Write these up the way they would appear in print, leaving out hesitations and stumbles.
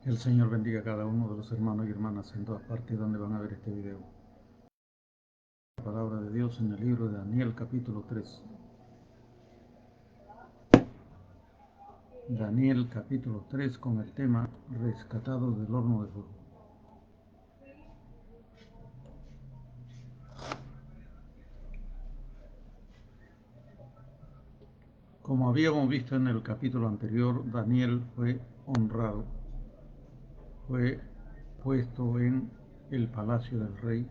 El Señor bendiga a cada uno de los hermanos y hermanas en todas partes donde van a ver este video. La palabra de Dios en el libro de Daniel capítulo 3. Daniel capítulo 3 con el tema rescatado del horno de fuego. Como habíamos visto en el capítulo anterior, Daniel fue honrado, fue puesto en el palacio del rey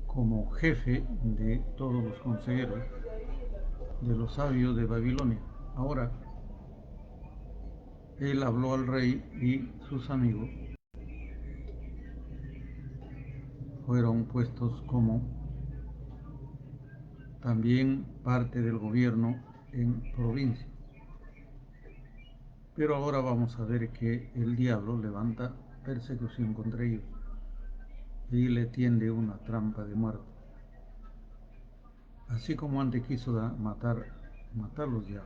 como jefe de todos los consejeros de los sabios de Babilonia. Ahora, él habló al rey y sus amigos fueron puestos como también parte del gobierno en provincia. Pero ahora vamos a ver que el diablo levanta persecución contra ellos y le tiende una trampa de muerte. Así como antes quiso matarlos ya.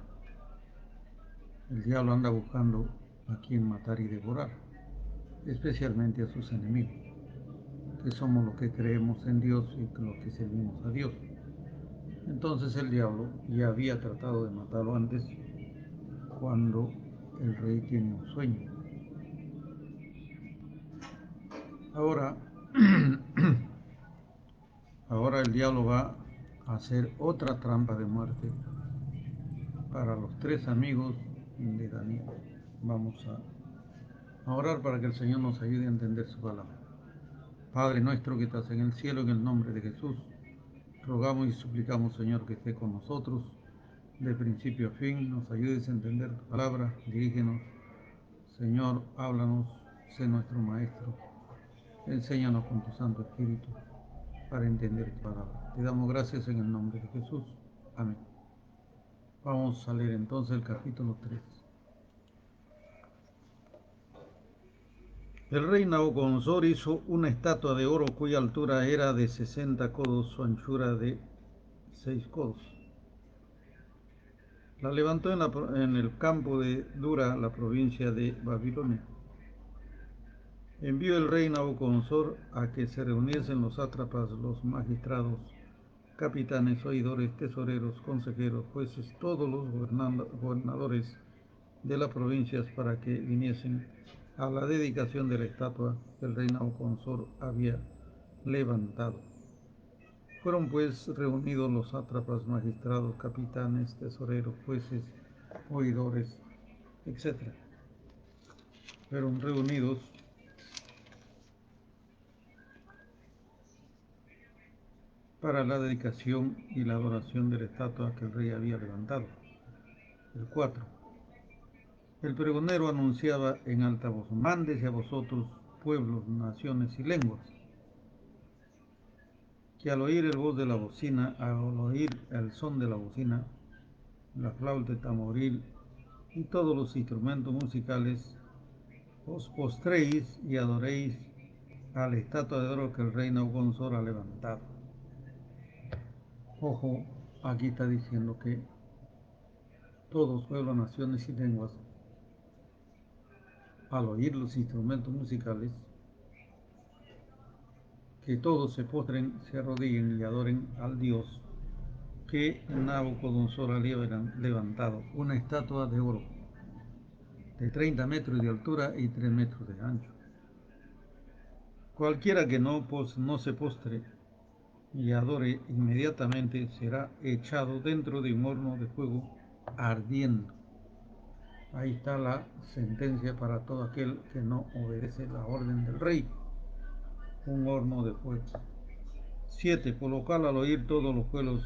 El diablo anda buscando a quien matar y devorar, especialmente a sus enemigos, que somos los que creemos en Dios y los que servimos a Dios. Entonces el diablo ya había tratado de matarlo antes, cuando el rey tiene un sueño. Ahora, ahora el diablo va a hacer otra trampa de muerte para los tres amigos de Daniel. Vamos a orar para que el Señor nos ayude a entender su palabra. Padre nuestro que estás en el cielo, en el nombre de Jesús, rogamos y suplicamos, Señor, que esté con nosotros de principio a fin, nos ayudes a entender tu palabra, dirígenos, Señor, háblanos, sé nuestro Maestro, enséñanos con tu Santo Espíritu para entender tu palabra. Te damos gracias en el nombre de Jesús. Amén. Vamos a leer entonces el capítulo 3. El rey Nabucodonosor hizo una estatua de oro cuya altura era de 60 codos, su anchura de 6 codos. La levantó en el campo de Dura, la provincia de Babilonia. Envió el rey Nabucodonosor a que se reuniesen los sátrapas, los magistrados, capitanes, oidores, tesoreros, consejeros, jueces, todos los gobernadores de las provincias para que viniesen a la dedicación de la estatua que el rey Nabucodonosor había levantado. Fueron pues reunidos los sátrapas, magistrados, capitanes, tesoreros, jueces, oidores, etc. Fueron reunidos para la dedicación y la adoración de la estatua que el rey había levantado. El 4. El pregonero anunciaba en alta voz: mándese a vosotros, pueblos, naciones y lenguas, que al oír el voz de la bocina, al oír el son de la bocina, la flauta, el tamboril y todos los instrumentos musicales, os postréis y adoréis a la estatua de oro que el rey Nabucodonosor ha levantado. Ojo, aquí está diciendo que todos, pueblos, naciones y lenguas, al oír los instrumentos musicales, que todos se postren, se arrodillen y adoren al Dios que Nabucodonosor había levantado, una estatua de oro de 30 metros de altura y 3 metros de ancho. Cualquiera que no se postre y adore inmediatamente será echado dentro de un horno de fuego ardiendo. Ahí está la sentencia para todo aquel que no obedece la orden del rey. Un horno de fuego. 7. Por lo cual al oír todos los pueblos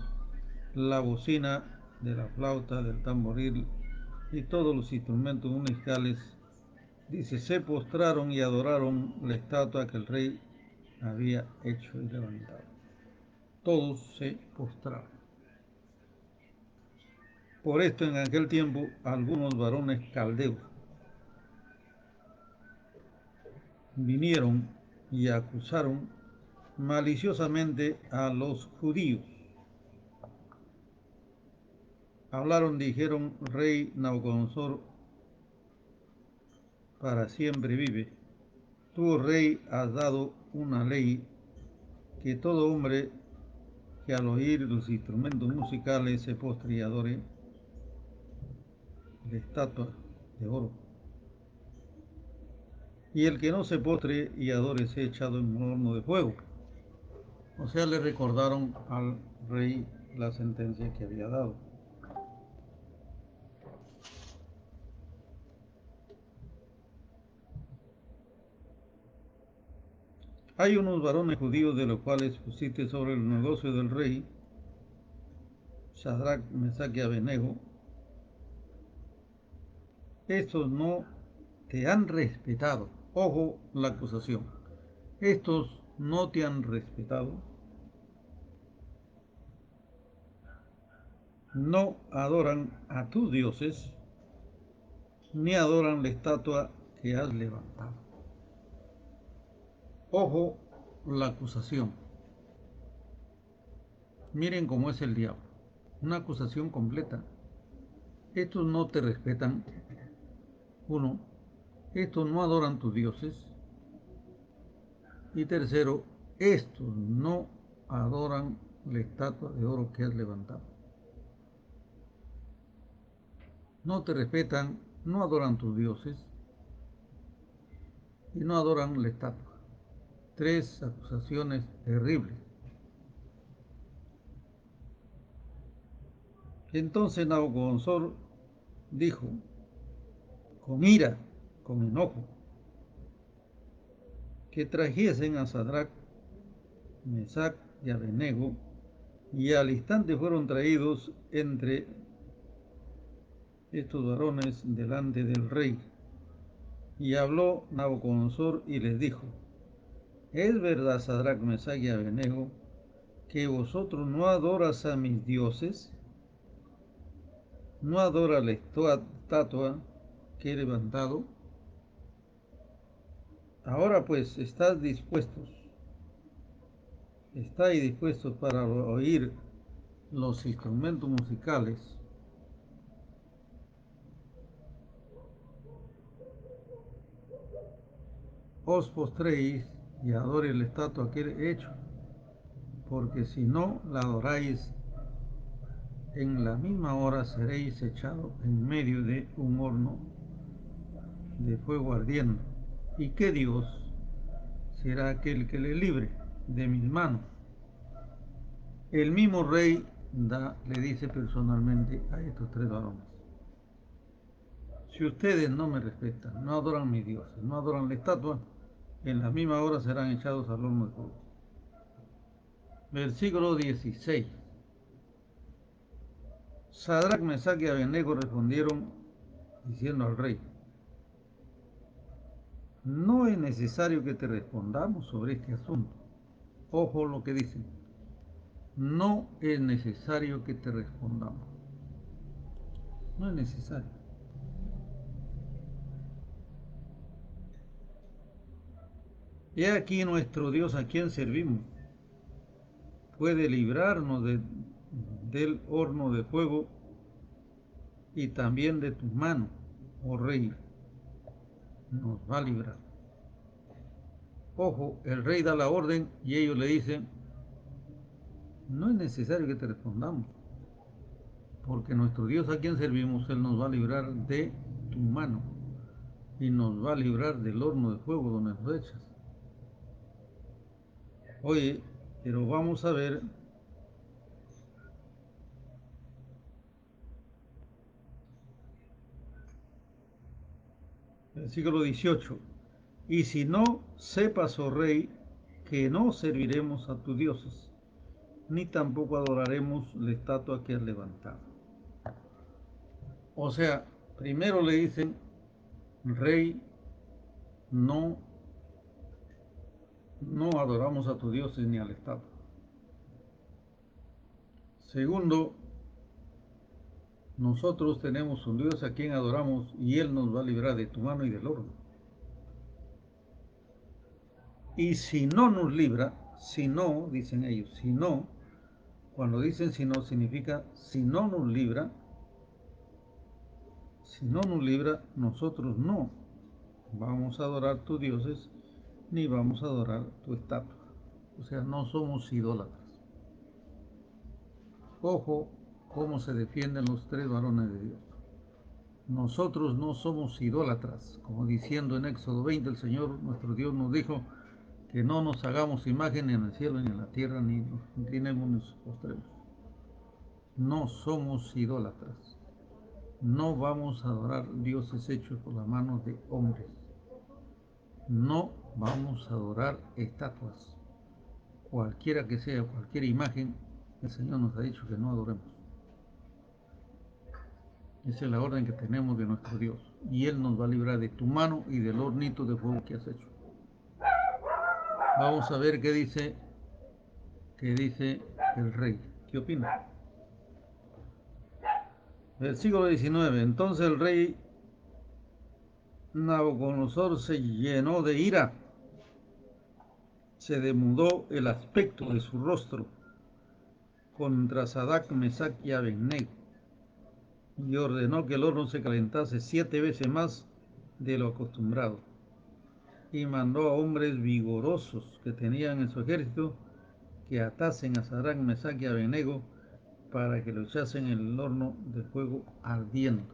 la bocina de la flauta, del tamboril y todos los instrumentos musicales, dice, se postraron y adoraron la estatua que el rey había hecho y levantado. Todos se postraron. Por esto en aquel tiempo algunos varones caldeos vinieron y acusaron maliciosamente a los judíos. Hablaron, dijeron: rey Nabucodonosor, para siempre vive. Tú, oh rey, has dado una ley que todo hombre que al oír los instrumentos musicales se postre y adore la estatua de oro. Y el que no se postre y adore sea echado en un horno de fuego. O sea, le recordaron al rey la sentencia que había dado. Hay unos varones judíos de los cuales pusiste sobre el negocio del rey, Sadrach, Mesach y Abednego. Estos no te han respetado. Ojo la acusación. Estos no te han respetado, no adoran a tus dioses, ni adoran la estatua que has levantado. Ojo la acusación. Miren cómo es el diablo. Una acusación completa. Estos no te respetan. Uno, estos no adoran tus dioses. Y tercero, estos no adoran la estatua de oro que has levantado. No te respetan, no adoran tus dioses y no adoran la estatua. Tres acusaciones terribles. Entonces Nabucodonosor dijo, con ira, con enojo, que trajesen a Sadrach, Mesach y Abednego, y al instante fueron traídos entre estos varones delante del rey. Y habló Nabucodonosor y les dijo, ¿es verdad, Sadrach, Mesach y Abednego, que vosotros no adoras a mis dioses? ¿No adora la estatua que he levantado? Ahora pues, estáis dispuestos para oír los instrumentos musicales. Os postréis y adoréis la estatua que he hecho, porque si no la adoráis, en la misma hora seréis echados en medio de un horno de fuego ardiendo. ¿Y qué Dios será aquel que le libre de mis manos? El mismo rey le dice personalmente a estos tres varones, si ustedes no me respetan, no adoran mis dioses, no adoran la estatua, en la misma hora serán echados al horno de fuego. Versículo 16. Sadrach, Mesach y Abednego respondieron diciendo al rey, no es necesario que te respondamos sobre este asunto. Ojo lo que dicen, no es necesario que te respondamos. No es necesario. He aquí nuestro Dios a quien servimos puede librarnos del horno de fuego y también de tus manos, oh rey, nos va a librar. Ojo, el rey da la orden y ellos le dicen, no es necesario que te respondamos, porque nuestro Dios a quien servimos, Él nos va a librar de tu mano y nos va a librar del horno de fuego donde nos echas. Oye, pero vamos a ver versículo 18. Y si no, sepas, oh rey, que no serviremos a tus dioses, ni tampoco adoraremos la estatua que has levantado. O sea, primero le dicen, rey, no, no adoramos a tus dioses ni a la estatua. Segundo, nosotros tenemos un Dios a quien adoramos y Él nos va a librar de tu mano y del horno. Y si no nos libra, si no, dicen ellos, si no, cuando dicen si no, significa si no nos libra, nosotros no vamos a adorar tus dioses, ni vamos a adorar tu estatua. O sea, no somos idólatras. Ojo cómo se defienden los tres varones de Dios. Nosotros no somos idólatras, como diciendo en Éxodo 20, el Señor nuestro Dios nos dijo que no nos hagamos imagen ni en el cielo, ni en la tierra, ni nos inclinemos ni nos postremos. No somos idólatras. No vamos a adorar dioses hechos por las manos de hombres. No vamos a adorar estatuas. Cualquiera que sea, cualquier imagen, el Señor nos ha dicho que no adoremos. Esa es la orden que tenemos de nuestro Dios. Y Él nos va a librar de tu mano y del hornito de fuego que has hecho. Vamos a ver qué dice el rey. ¿Qué opina? Versículo 19. Entonces el rey Nabucodonosor se llenó de ira. Se demudó el aspecto de su rostro contra Sadrach, Mesach y Abednego, y ordenó que el horno se calentase 7 veces más de lo acostumbrado, y mandó a hombres vigorosos que tenían en su ejército que atasen a Sadrach, Mesach y Abednego para que lo echasen en el horno de fuego ardiendo.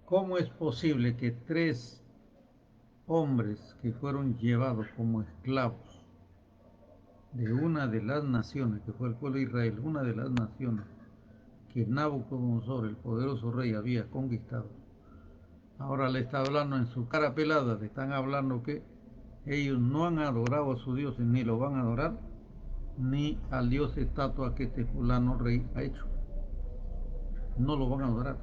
¿Cómo es posible que 3 hombres que fueron llevados como esclavos de una de las naciones, que fue el pueblo de Israel, una de las naciones que Nabucodonosor, el poderoso rey, había conquistado, ahora le está hablando en su cara pelada, le están hablando que ellos no han adorado a su Dios ni lo van a adorar, ni al Dios estatua que este fulano rey ha hecho? No lo van a adorar.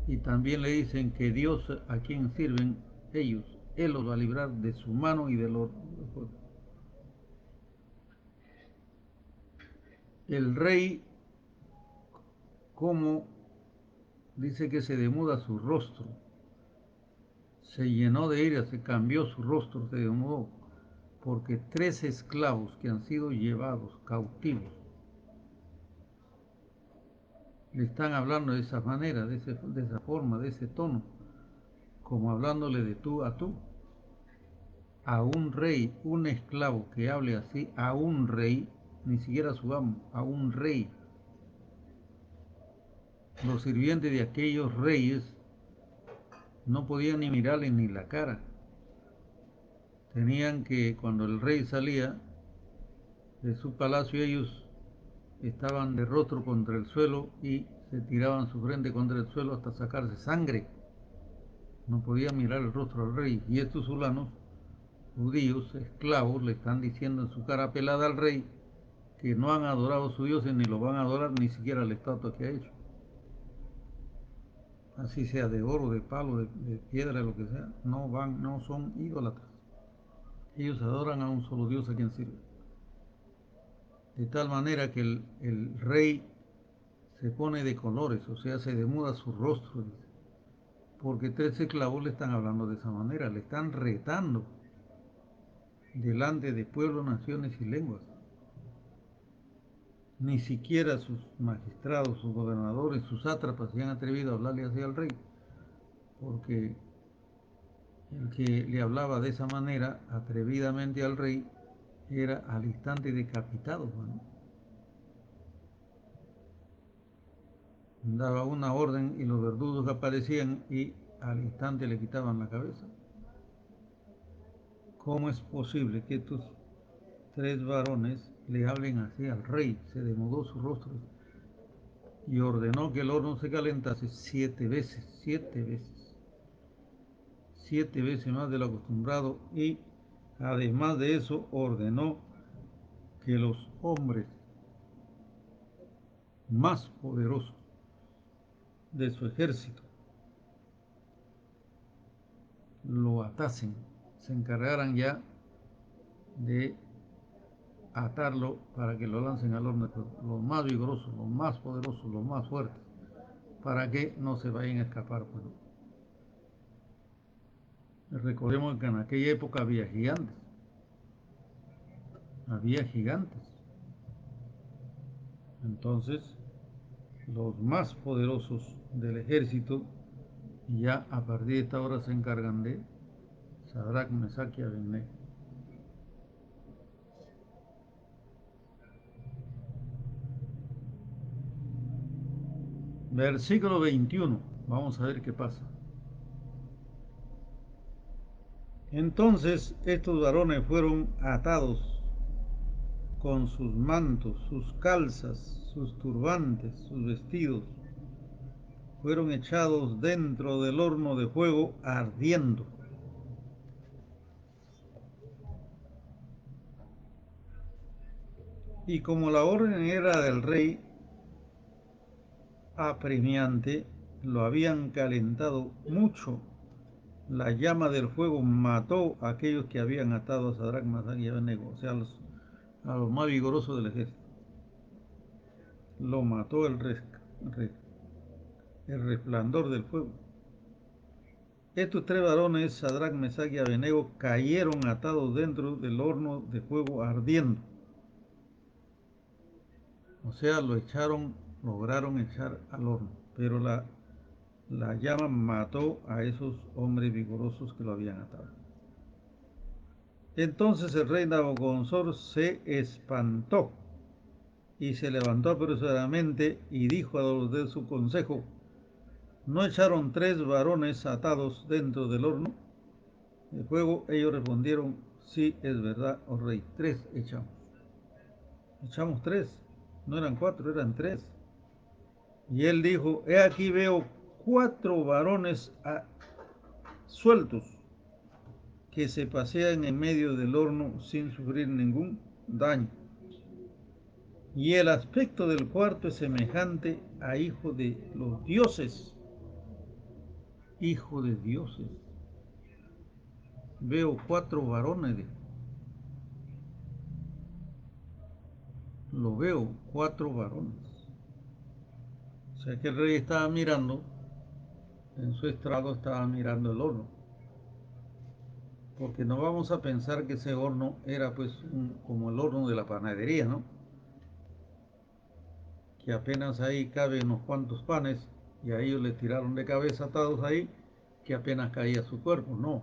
Y también le dicen que Dios a quien sirven ellos, Él los va a librar de su mano y del horno. El rey, como dice que se demuda su rostro, se llenó de ira, se cambió su rostro, se demudó, porque 3 esclavos que han sido llevados cautivos le están hablando de esa manera, de esa forma, de ese tono, como hablándole de tú a tú. A un rey, un esclavo que hable así, a un rey, ni siquiera a su amo, a un rey. Los sirvientes de aquellos reyes no podían ni mirarle ni la cara. Tenían que, cuando el rey salía de su palacio, ellos estaban de rostro contra el suelo y se tiraban su frente contra el suelo hasta sacarse sangre. No podían mirar el rostro al rey. Y estos fulanos, judíos, esclavos, le están diciendo en su cara pelada al rey que no han adorado a su Dios ni lo van a adorar, ni siquiera la estatua que ha hecho. Así sea de oro, de palo, de piedra, lo que sea, no son idólatras. Ellos adoran a un solo Dios a quien sirven. De tal manera que el rey se pone de colores, o sea, se demuda su rostro, porque 3 esclavos le están hablando de esa manera, le están retando delante de pueblos, naciones y lenguas. Ni siquiera sus magistrados, sus gobernadores, sus sátrapas se han atrevido a hablarle así al rey, porque el que le hablaba de esa manera atrevidamente al rey era al instante decapitado, ¿no? Daba una orden y los verdugos aparecían y al instante le quitaban la cabeza. ¿Cómo es posible que estos 3 varones le hablen así al rey? Se demudó su rostro y ordenó que el horno se calentase 7 veces, 7 veces, 7 veces más de lo acostumbrado, y además de eso ordenó que los hombres más poderosos de su ejército lo atasen, se encargaran ya de atarlo para que lo lancen al horno de fuego, los más vigorosos, los más poderosos, los más fuertes, para que no se vayan a escapar. Bueno, recordemos que en aquella época había gigantes, entonces los más poderosos del ejército Y ya a partir de esta hora se encargan de Sadrach, Mesach y Abednego. Versículo 21. Vamos a ver qué pasa. Entonces estos varones fueron atados con sus mantos, sus calzas, sus turbantes, sus vestidos. Fueron echados dentro del horno de fuego ardiendo. Y como la orden era del rey apremiante, lo habían calentado mucho. La llama del fuego mató a aquellos que habían atado a Sadrach, Mesach y Abednego, o sea, a los más vigorosos del ejército. Lo mató el resplandor del fuego. Estos tres varones, Sadrach, Mesach y Abednego, cayeron atados dentro del horno de fuego ardiendo. O sea, lograron echar al horno, pero la llama mató a esos hombres vigorosos que lo habían atado. Entonces el rey Nabucodonosor se espantó y se levantó apresuradamente y dijo a los de su consejo: ¿no echaron tres varones atados dentro del horno de fuego? Ellos respondieron: sí, es verdad, oh rey, tres echamos. Echamos tres, no eran cuatro, eran tres. Y él dijo: he aquí veo cuatro varones sueltos que se pasean en medio del horno sin sufrir ningún daño. Y el aspecto del cuarto es semejante a hijo de los dioses. Hijo de dioses. Veo cuatro varones. Lo veo, cuatro varones. O sea que el rey estaba mirando, en su estrado estaba mirando el horno. Porque no vamos a pensar que ese horno era pues como el horno de la panadería, ¿no? Que apenas ahí caben unos cuantos panes y a ellos le tiraron de cabeza atados ahí, que apenas caía su cuerpo. No,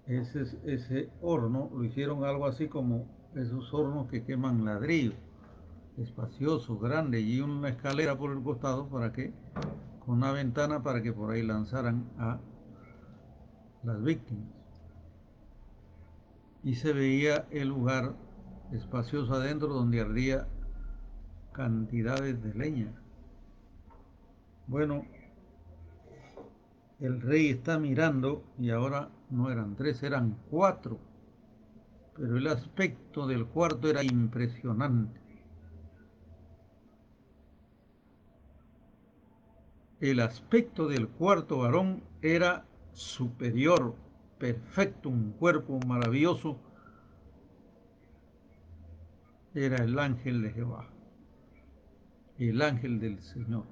ese horno lo hicieron algo así como esos hornos que queman ladrillo, espacioso, grande, y una escalera por el costado para que, con una ventana para que por ahí lanzaran a las víctimas. Y se veía el lugar espacioso adentro donde ardía cantidades de leña. Bueno, el rey está mirando y ahora no eran tres, eran cuatro, pero el aspecto del cuarto era impresionante. El aspecto del cuarto varón era superior, perfecto, un cuerpo maravilloso. Era el ángel de Jehová, el ángel del Señor,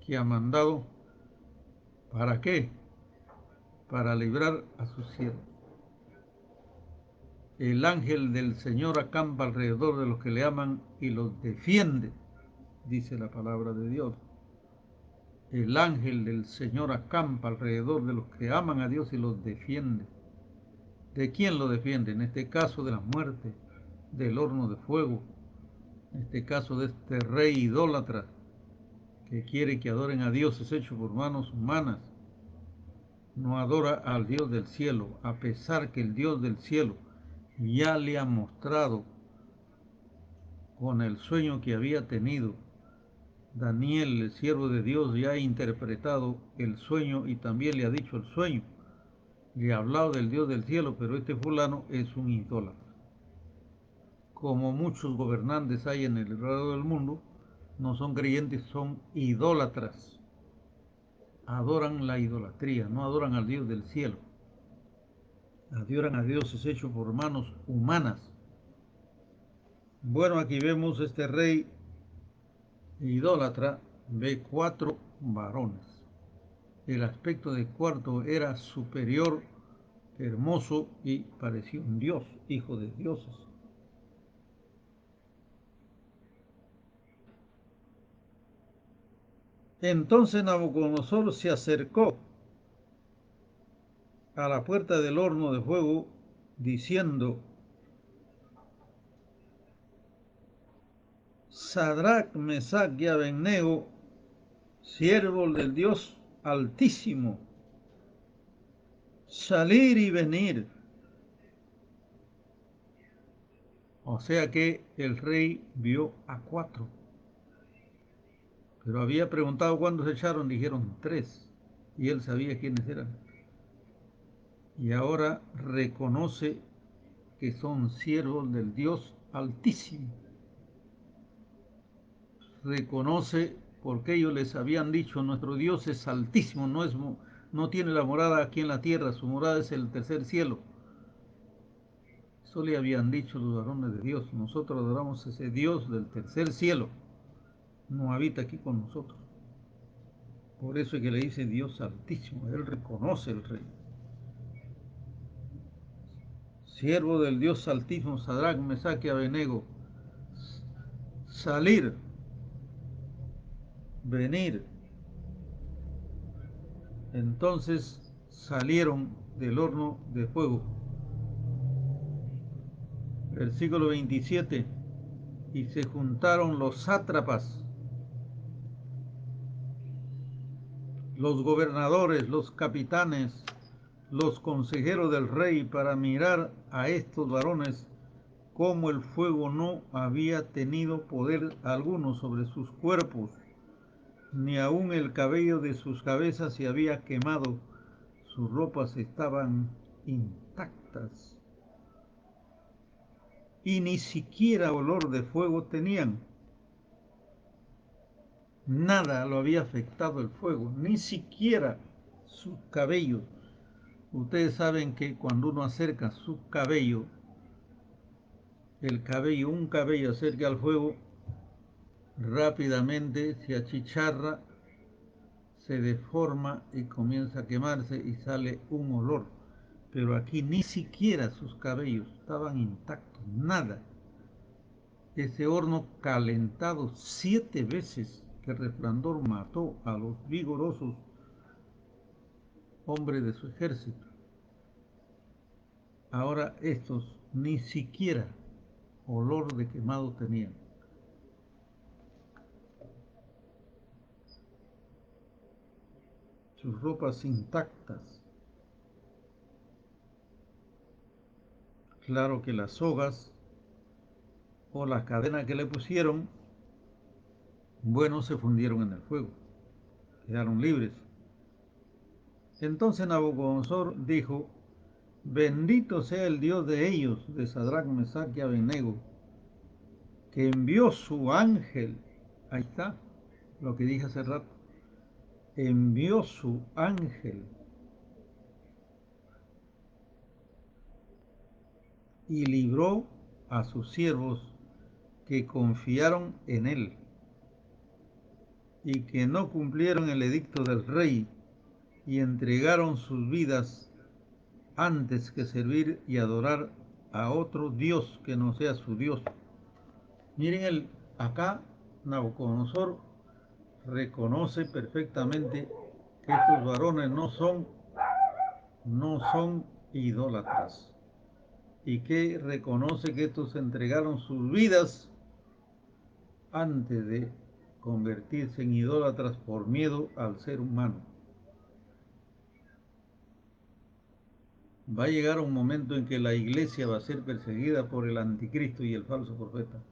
que ha mandado, ¿para qué? Para librar a sus siervos. El ángel del Señor acampa alrededor de los que le aman y los defiende, dice la palabra de Dios. El ángel del Señor acampa alrededor de los que aman a Dios y los defiende. ¿De quién lo defiende? En este caso de la muerte, del horno de fuego, en este caso de este rey idólatra que quiere que adoren a dioses hechos por manos humanas. No adora al Dios del cielo, a pesar que el Dios del cielo ya le ha mostrado con el sueño que había tenido. Daniel, el siervo de Dios, ya ha interpretado el sueño y también le ha dicho el sueño. Le ha hablado del Dios del cielo, pero este fulano es un idólatra. Como muchos gobernantes hay en el lado del mundo, no son creyentes, son idólatras. Adoran la idolatría, no adoran al Dios del cielo. Adoran a dioses hechos por manos humanas. Bueno, aquí vemos este rey idólatra, ve cuatro varones. El aspecto del cuarto era superior, hermoso y parecía un dios, hijo de dioses. Entonces Nabucodonosor se acercó a la puerta del horno de fuego, diciendo: Sadrach, Mesach y Abednego, siervos del Dios Altísimo, salir y venir. O sea que el rey vio a 4, pero había preguntado cuándo se echaron, dijeron 3, y él sabía quiénes eran. Y ahora reconoce que son siervos del Dios Altísimo. Reconoce porque ellos les habían dicho: nuestro Dios es altísimo, no tiene la morada aquí en la tierra, su morada es el tercer cielo. Eso le habían dicho los varones de Dios: nosotros adoramos a ese Dios del tercer cielo, no habita aquí con nosotros. Por eso es que le dice Dios Altísimo. Él reconoce el rey. Siervo del Dios Altísimo, Sadrach, Mesach y Abednego, salir, venir. Entonces salieron del horno de fuego. Versículo 27. Y se juntaron los sátrapas, los gobernadores, los capitanes, los consejeros del rey, para mirar a estos varones, como el fuego no había tenido poder alguno sobre sus cuerpos, ni aun el cabello de sus cabezas se había quemado, sus ropas estaban intactas, y ni siquiera olor de fuego tenían. Nada lo había afectado el fuego, ni siquiera sus cabellos. Ustedes saben que cuando uno acerca su cabello, un cabello acerca al fuego, rápidamente se achicharra, se deforma y comienza a quemarse y sale un olor. Pero aquí ni siquiera sus cabellos estaban intactos, nada. Ese horno calentado 7 veces, que resplandor mató a los vigorosos hombres de su ejército. Ahora estos ni siquiera olor de quemado tenían. Sus ropas intactas. Claro que las sogas o las cadenas que le pusieron, bueno, se fundieron en el fuego, quedaron libres. Entonces Nabucodonosor dijo: bendito sea el Dios de ellos, de Sadrach, Mesach y Abednego, que envió su ángel. Ahí está lo que dije hace rato. Envió su ángel y libró a sus siervos que confiaron en él y que no cumplieron el edicto del rey y entregaron sus vidas antes que servir y adorar a otro Dios que no sea su Dios. Miren, acá Nabucodonosor reconoce perfectamente que estos varones no son idólatras, y que reconoce que estos entregaron sus vidas antes de convertirse en idólatras por miedo al ser humano. Va a llegar un momento en que la iglesia va a ser perseguida por el anticristo y el falso profeta.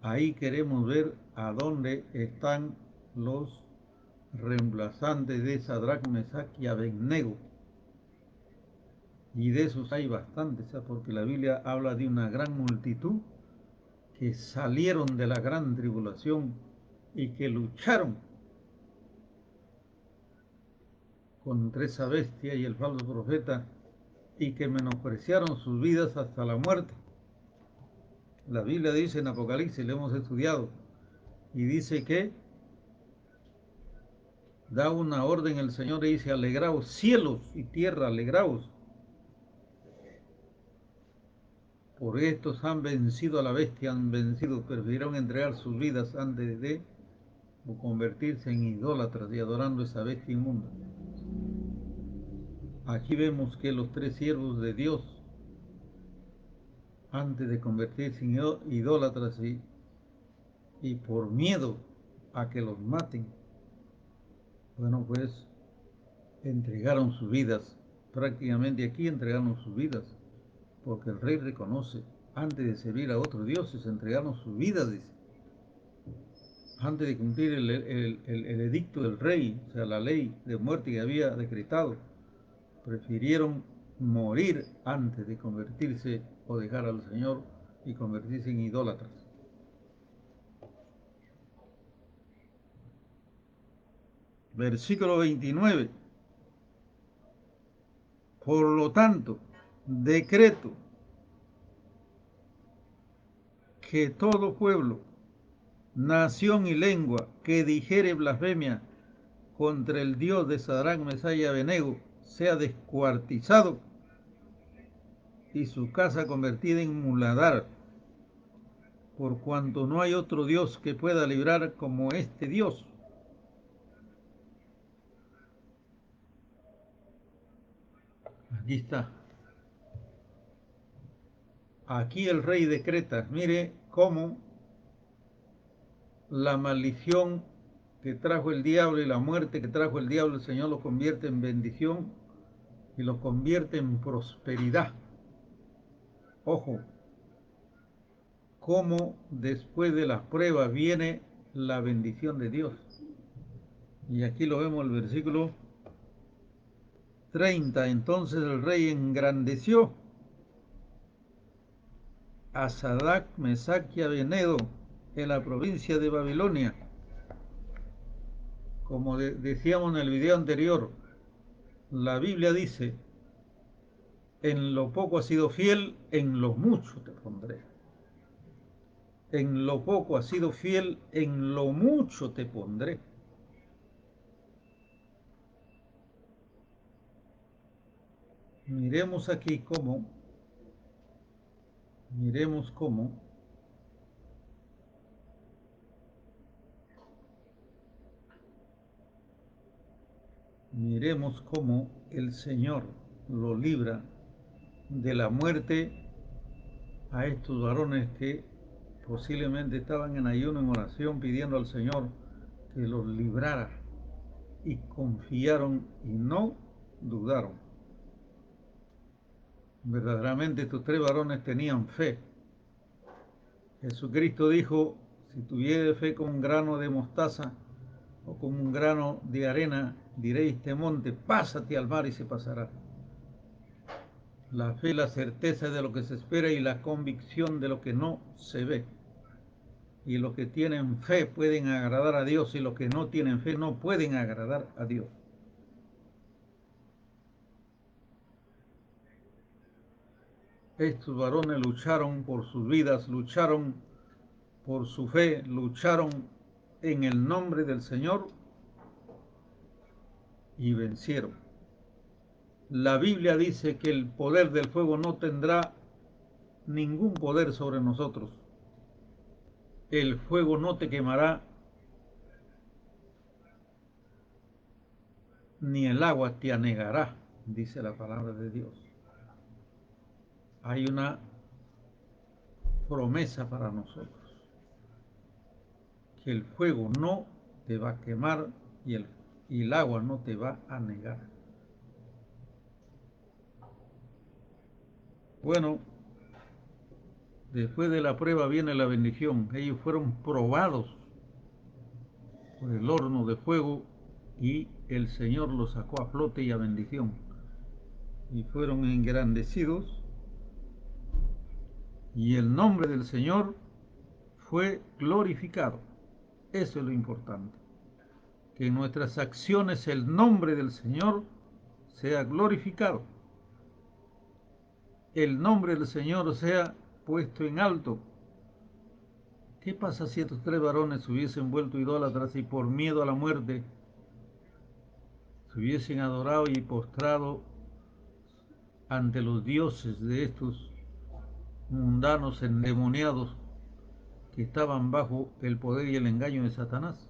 Ahí queremos ver a dónde están los reemplazantes de Sadrach, Mesach y Abednego. Y de esos hay bastantes, porque la Biblia habla de una gran multitud que salieron de la gran tribulación y que lucharon contra esa bestia y el falso profeta, y que menospreciaron sus vidas hasta la muerte. La Biblia dice en Apocalipsis, le hemos estudiado, y dice que da una orden el Señor y dice: alegraos cielos y tierra, alegraos, por estos han vencido a la bestia, han vencido, prefirieron entregar sus vidas antes de convertirse en idólatras y adorando esa bestia inmunda. Aquí vemos que los tres siervos de Dios, antes de convertirse en idólatras y por miedo a que los maten, bueno, pues entregaron sus vidas. Prácticamente aquí entregaron sus vidas, porque el rey reconoce, antes de servir a otros dioses, entregaron sus vidas, dice. Antes de cumplir el edicto del rey, o sea, la ley de muerte que había decretado, prefirieron morir antes de convertirse o dejar al Señor y convertirse en idólatras. Versículo 29. Por lo tanto, decreto que todo pueblo, nación y lengua que dijere blasfemia contra el Dios de Sadrach, Mesach y Abednego sea descuartizado y su casa convertida en muladar, por cuanto no hay otro Dios que pueda librar como este Dios. Aquí está. Aquí el rey decreta, mire cómo la maldición que trajo el diablo y la muerte que trajo el diablo, el Señor lo convierte en bendición y lo convierte en prosperidad. Ojo, cómo después de las pruebas viene la bendición de Dios. Y aquí lo vemos el versículo 30. Entonces el rey engrandeció a Sadrach, Mesach y Abednego en la provincia de Babilonia. Como decíamos en el video anterior, la Biblia dice: en lo poco has sido fiel, en lo mucho te pondré. En lo poco has sido fiel, en lo mucho te pondré. Miremos aquí cómo, miremos cómo miremos cómo el Señor lo libra de la muerte a estos varones que posiblemente estaban en ayuno, en oración, pidiendo al Señor que los librara, y confiaron y no dudaron. Verdaderamente estos tres varones tenían fe. Jesucristo dijo: si tuviere fe como un grano de mostaza o como un grano de arena, diréis este monte, pásate al mar, y se pasará. La fe, la certeza de lo que se espera y la convicción de lo que no se ve. Y los que tienen fe pueden agradar a Dios, y los que no tienen fe no pueden agradar a Dios. Estos varones lucharon por sus vidas, lucharon por su fe, lucharon en el nombre del Señor y vencieron. La Biblia dice que el poder del fuego no tendrá ningún poder sobre nosotros. El fuego no te quemará, ni el agua te anegará, dice la palabra de Dios. Hay una promesa para nosotros, que el fuego no te va a quemar y el agua no te va a anegar. Bueno, después de la prueba viene la bendición. Ellos fueron probados por el horno de fuego y el Señor los sacó a flote y a bendición. Y fueron engrandecidos y el nombre del Señor fue glorificado. Eso es lo importante. Que en nuestras acciones el nombre del Señor sea glorificado. El nombre del Señor sea puesto en alto. ¿Qué pasa si estos tres varones se hubiesen vuelto idólatras y por miedo a la muerte se hubiesen adorado y postrado ante los dioses de estos mundanos endemoniados que estaban bajo el poder y el engaño de Satanás?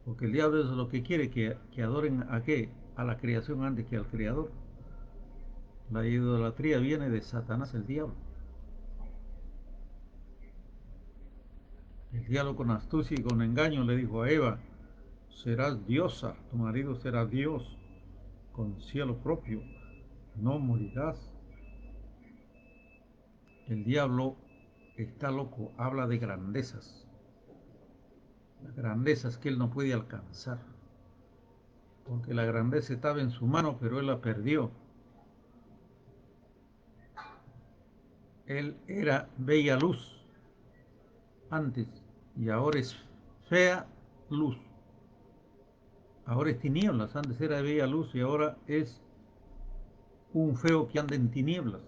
Porque el diablo es lo que quiere, que adoren a qué, a la creación antes que al Creador. La idolatría viene de Satanás, el diablo. El diablo con astucia y con engaño le dijo a Eva: serás diosa, tu marido será Dios, con cielo propio, no morirás. El diablo está loco, habla de grandezas, las grandezas que él no puede alcanzar, porque la grandeza estaba en su mano, pero él la perdió. Él era bella luz antes y ahora es fea luz. Ahora es tinieblas, antes era bella luz y ahora es un feo que anda en tinieblas.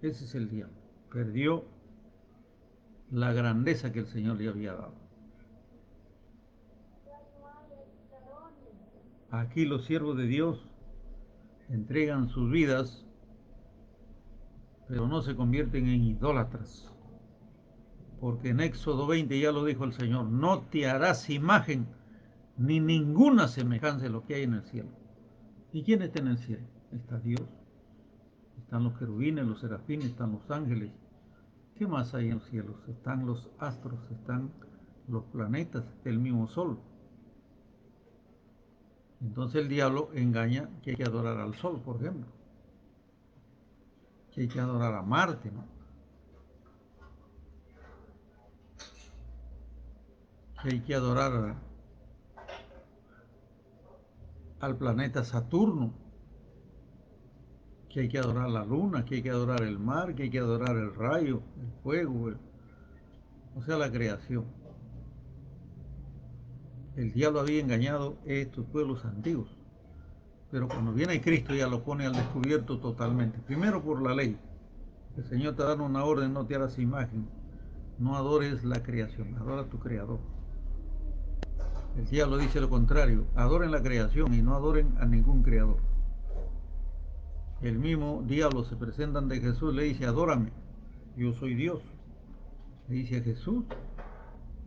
Ese es el diablo. Perdió la grandeza que el Señor le había dado. Aquí los siervos de Dios entregan sus vidas, pero no se convierten en idólatras. Porque en Éxodo 20 ya lo dijo el Señor: no te harás imagen ni ninguna semejanza de lo que hay en el cielo. ¿Y quién está en el cielo? Está Dios. Están los querubines, los serafines, están los ángeles. ¿Qué más hay en los cielos? Están los astros, están los planetas, el mismo sol. Entonces el diablo engaña que hay que adorar al sol, por ejemplo, que hay que adorar a Marte, ¿no? Que hay que adorar al planeta Saturno, que hay que adorar la luna, que hay que adorar el mar, que hay que adorar el rayo, el fuego, o sea, la creación. El diablo había engañado a estos pueblos antiguos, pero cuando viene Cristo ya lo pone al descubierto totalmente. Primero por la ley. El Señor te da una orden: no te hagas imagen, no adores la creación, adora a tu creador. El diablo dice lo contrario: adoren la creación y no adoren a ningún creador. El mismo diablo se presenta ante Jesús, le dice: adórame, yo soy Dios. Le dice a Jesús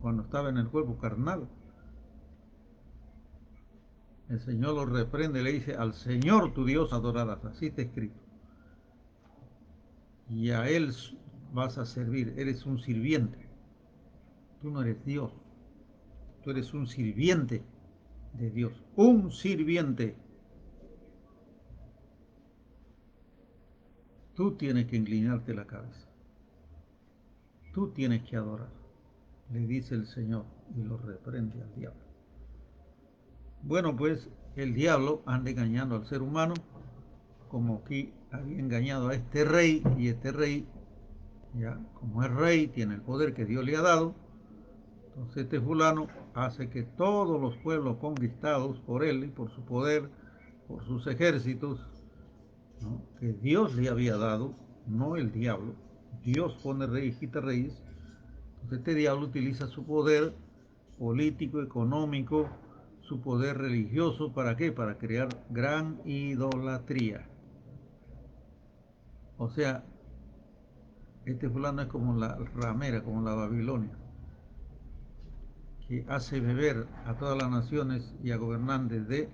cuando estaba en el cuerpo carnal. El Señor lo reprende, le dice: al Señor tu Dios adorarás, así está escrito. Y a Él vas a servir, eres un sirviente. Tú no eres Dios, tú eres un sirviente de Dios, un sirviente. Tú tienes que inclinarte la cabeza, tú tienes que adorar, le dice el Señor, y lo reprende al diablo. Bueno, pues el diablo anda engañando al ser humano, como aquí había engañado a este rey, y este rey, ya como es rey, tiene el poder que Dios le ha dado. Entonces este fulano hace que todos los pueblos conquistados por él y por su poder, por sus ejércitos, ¿no?, que Dios le había dado, no el diablo. Dios pone reyes, quita reyes. Entonces este diablo utiliza su poder político, económico, su poder religioso. ¿Para qué? Para crear gran idolatría. O sea, este fulano es como la ramera, como la Babilonia, que hace beber a todas las naciones y a gobernantes de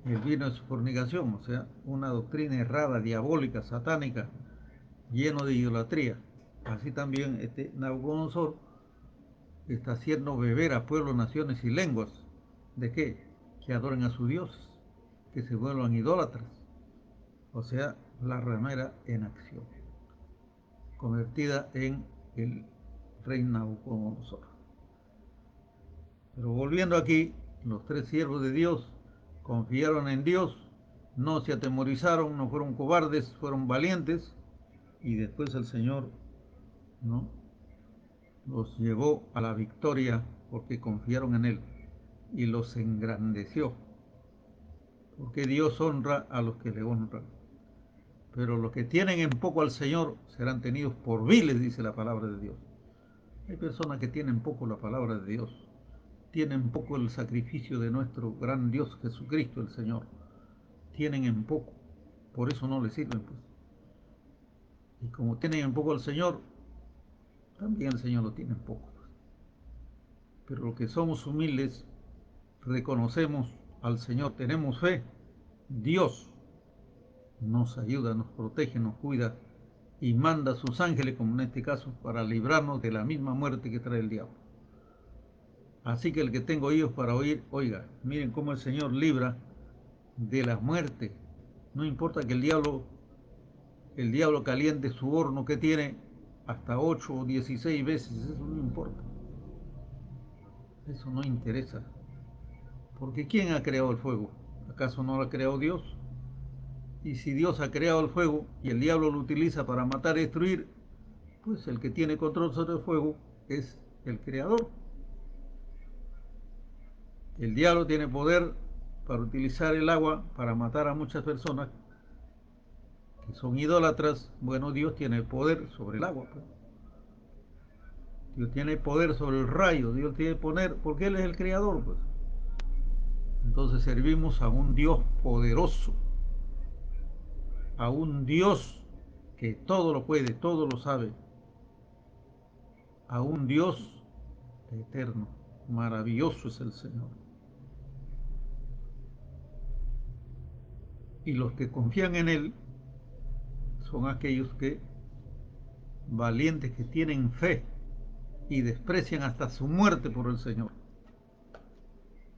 el vino de su fornicación, o sea, una doctrina errada, diabólica, satánica, lleno de idolatría. Así también este Nabucodonosor está haciendo beber a pueblos, naciones y lenguas. ¿De qué? Que adoren a sus dioses, que se vuelvan idólatras. O sea, la ramera en acción, convertida en el rey Nabucodonosor. Pero volviendo aquí, los tres siervos de Dios confiaron en Dios, no se atemorizaron, no fueron cobardes, fueron valientes, y después el Señor, ¿no?, los llevó a la victoria porque confiaron en Él y los engrandeció. Porque Dios honra a los que le honran. Pero los que tienen en poco al Señor serán tenidos por viles, dice la palabra de Dios. Hay personas que tienen poco la palabra de Dios, tienen poco el sacrificio de nuestro gran Dios Jesucristo el Señor, tienen en poco, por eso no le sirven, pues. Y como tienen en poco al Señor, también el Señor lo tiene en poco, pues. Pero los que somos humildes reconocemos al Señor, tenemos fe, Dios nos ayuda, nos protege, nos cuida y manda a sus ángeles, como en este caso, para librarnos de la misma muerte que trae el diablo. Así que el que tenga oídos para oír, oiga, miren cómo el Señor libra de la muerte. No importa que el diablo caliente su horno que tiene hasta 8 o 16 veces, eso no importa. Eso no interesa. Porque ¿quién ha creado el fuego? ¿Acaso no lo ha creado Dios? Y si Dios ha creado el fuego y el diablo lo utiliza para matar y destruir, pues el que tiene control sobre el fuego es el creador. El diablo tiene poder para utilizar el agua para matar a muchas personas que son idólatras. Bueno, Dios tiene poder sobre el agua, pues. Dios tiene poder sobre el rayo, Dios tiene poder porque Él es el creador, pues. Entonces servimos a un Dios poderoso, a un Dios que todo lo puede, todo lo sabe, a un Dios eterno. Maravilloso es el Señor. Y los que confían en Él son aquellos que, valientes, que tienen fe y desprecian hasta su muerte por el Señor.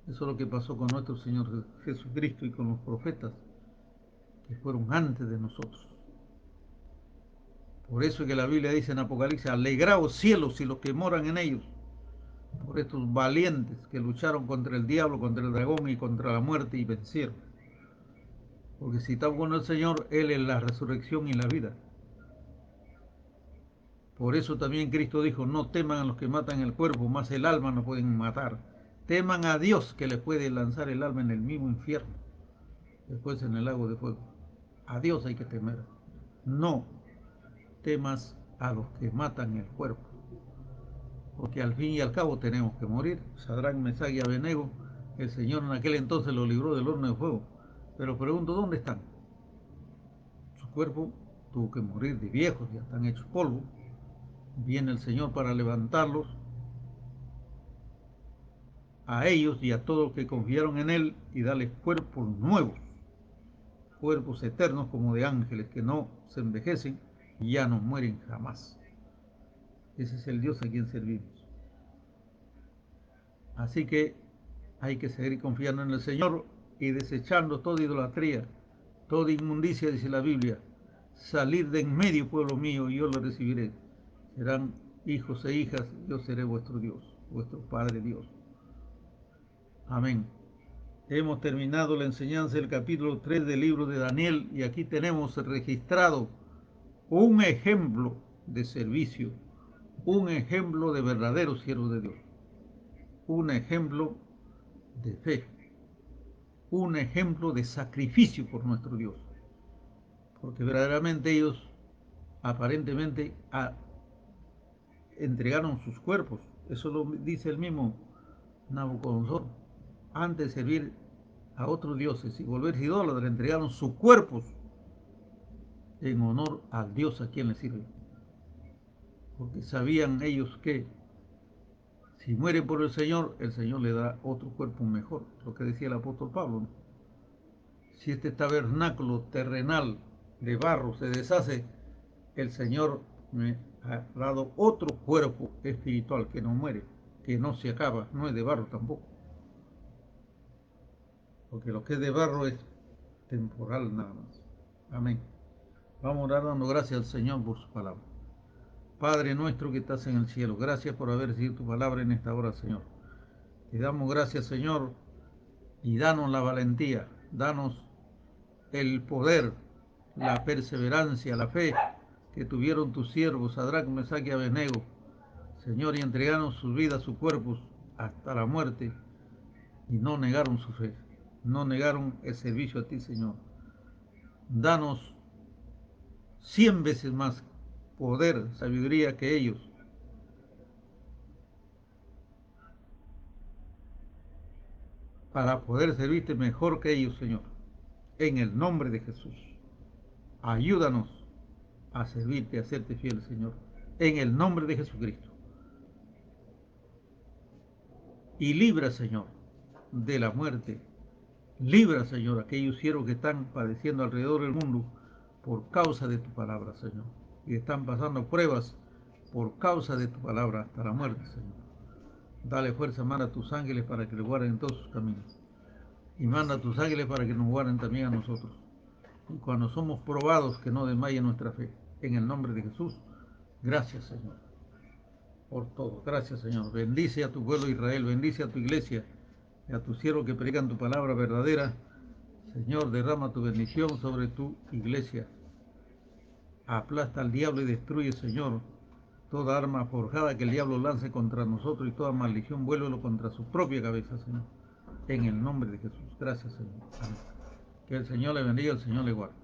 Eso es lo que pasó con nuestro Señor Jesucristo y con los profetas que fueron antes de nosotros. Por eso es que la Biblia dice en Apocalipsis, alegraos cielos y los que moran en ellos, por estos valientes que lucharon contra el diablo, contra el dragón y contra la muerte y vencieron. Porque si estamos con el Señor, Él es la resurrección y la vida. Por eso también Cristo dijo, no teman a los que matan el cuerpo, más el alma no pueden matar. Teman a Dios que les puede lanzar el alma en el mismo infierno, después en el lago de fuego. A Dios hay que temer. No temas a los que matan el cuerpo, porque al fin y al cabo tenemos que morir. Sadrach, Mesach y Abednego, el Señor en aquel entonces lo libró del horno de fuego. Pero pregunto, ¿dónde están? Su cuerpo tuvo que morir de viejos, ya están hechos polvo. Viene el Señor para levantarlos a ellos y a todos los que confiaron en Él y darles cuerpos nuevos, cuerpos eternos como de ángeles que no se envejecen y ya no mueren jamás. Ese es el Dios a quien servimos. Así que hay que seguir confiando en el Señor y desechando toda idolatría, toda inmundicia, dice la Biblia. Salir de en medio, pueblo mío, y yo lo recibiré. Serán hijos e hijas, yo seré vuestro Dios, vuestro Padre Dios. Amén. Hemos terminado la enseñanza del capítulo 3 del libro de Daniel y aquí tenemos registrado un ejemplo de servicio, un ejemplo de verdadero siervo de Dios, un ejemplo de fe, un ejemplo de sacrificio por nuestro Dios, porque verdaderamente ellos aparentemente entregaron sus cuerpos, eso lo dice el mismo Nabucodonosor, antes de servir a otros dioses y volverse idólatras, entregaron sus cuerpos en honor al Dios a quien le sirven, porque sabían ellos que si mueren por el Señor le da otro cuerpo mejor, lo que decía el apóstol Pablo, ¿no? Si este tabernáculo terrenal de barro se deshace, el Señor me ha dado otro cuerpo espiritual que no muere, que no se acaba, no es de barro tampoco, porque lo que es de barro es temporal nada más. Amén. Vamos a orar dando gracias al Señor por su palabra. Padre nuestro que estás en el cielo, gracias por haber recibido tu palabra en esta hora, Señor. Te damos gracias, Señor, y danos la valentía, danos el poder, la perseverancia, la fe que tuvieron tus siervos, Sadrach, Mesach y Abednego, Señor, y entregaron sus vidas, sus cuerpos, hasta la muerte, y no negaron su fe, no negaron el servicio a ti, Señor. Danos 100 veces más poder, sabiduría que ellos, para poder servirte mejor que ellos, Señor. En el nombre de Jesús, ayúdanos a servirte, a serte fiel, Señor. En el nombre de Jesucristo. Y libra, Señor, de la muerte Libra, Señor, a aquellos siervos que están padeciendo alrededor del mundo por causa de tu palabra, Señor. Y están pasando pruebas por causa de tu palabra hasta la muerte, Señor. Dale fuerza, manda a tus ángeles para que le guarden en todos sus caminos. Y manda a tus ángeles para que nos guarden también a nosotros. Y cuando somos probados, que no desmaye nuestra fe. En el nombre de Jesús, gracias, Señor, por todo. Gracias, Señor. Bendice a tu pueblo Israel, bendice a tu iglesia y a tus siervos que predican tu palabra verdadera. Señor, derrama tu bendición sobre tu iglesia. Aplasta al diablo y destruye, Señor, toda arma forjada que el diablo lance contra nosotros y toda maldición vuélvelo contra su propia cabeza, Señor. En el nombre de Jesús. Gracias, Señor. Amén. Que el Señor le bendiga, el Señor le guarde.